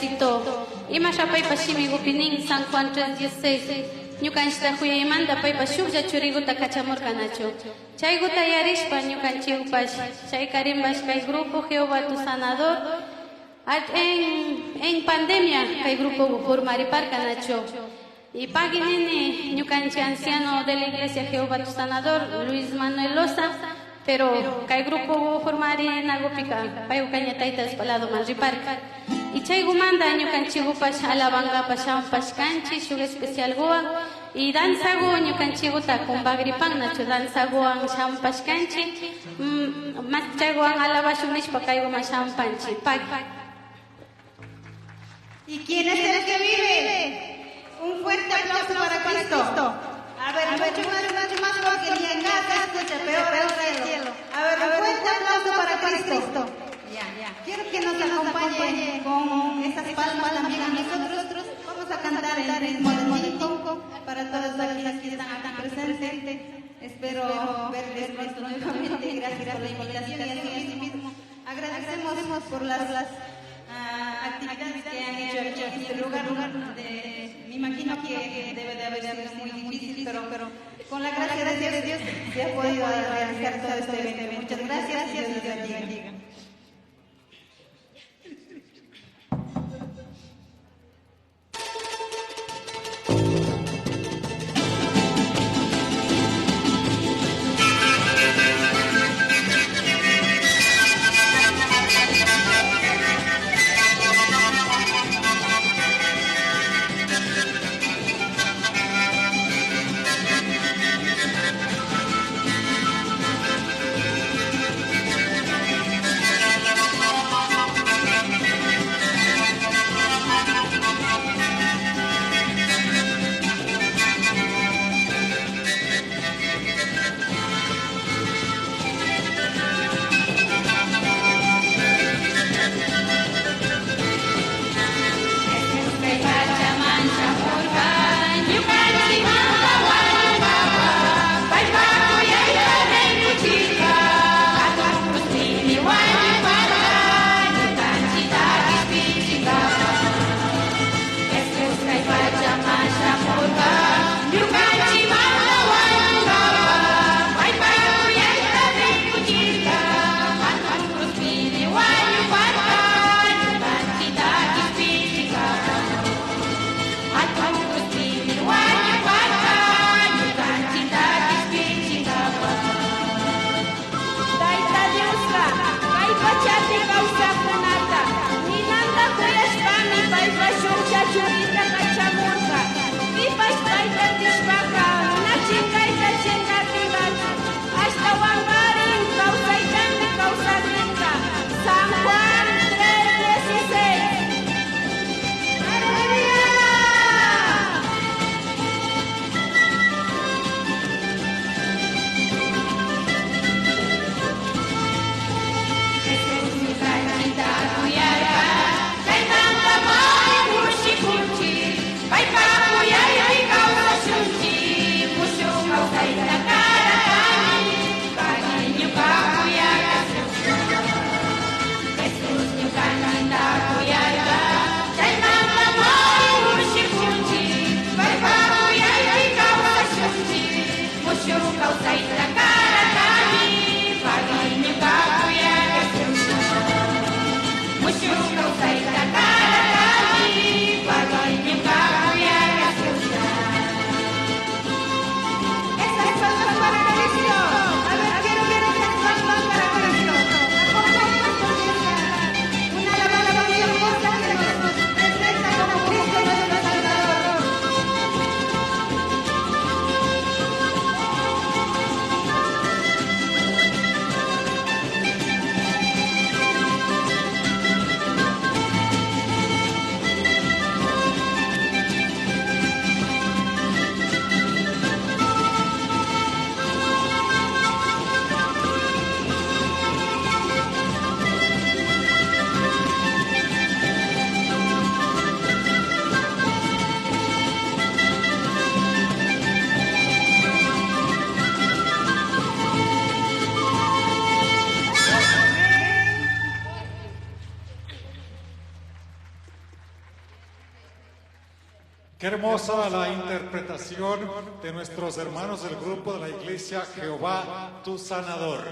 Diosito. Imasha paypa shimi gupinin San Juan 3:16. Ñukanchita huyaymanta paypa shuklla churiguta kachamurkanachu. Chayguta yarishpa ñukanchikupash chay karimbash kay grupo Jehová tu sanador en pandemia kay grupo formariparkanachu. Y paginini ñukanchi anciano de la iglesia Jehová tu sanador Luis Manuel Loza, pero kay grupo formari nagupika payu kañataitas palado manriparka. Y chay gumanda ñukanchikupash alabanga pasham pashkanchi shuk especial goa y danzago ñukanchikuta kumbagripan nachu danzagoan sham pashkanchi machagoan alabashunishpa kay guma sham panchi pag. ¿Y quién es el que vive? Un fuerte aplauso para Cristo. A ver, mucho más porque ni en casa escucha, peor del cielo. A ver, un fuerte aplauso para Cristo. Ya. Quiero que nos acompañe con esas palmas también a nosotros. Vamos a cantar el ritmo del Molinconco para todos aquellos que están acá presentes. Espero verles pronto nuevamente. Gracias por la invitación y así mismo agradecemos por las actividades que han hecho en este lugar me imagino que debe de haber sido muy difícil, pero con la gracia de Dios se ha podido realizar todo este evento. Muchas gracias y Dios les bendiga. Qué hermosa la interpretación de nuestros hermanos del grupo de la Iglesia Jehová, tu sanador.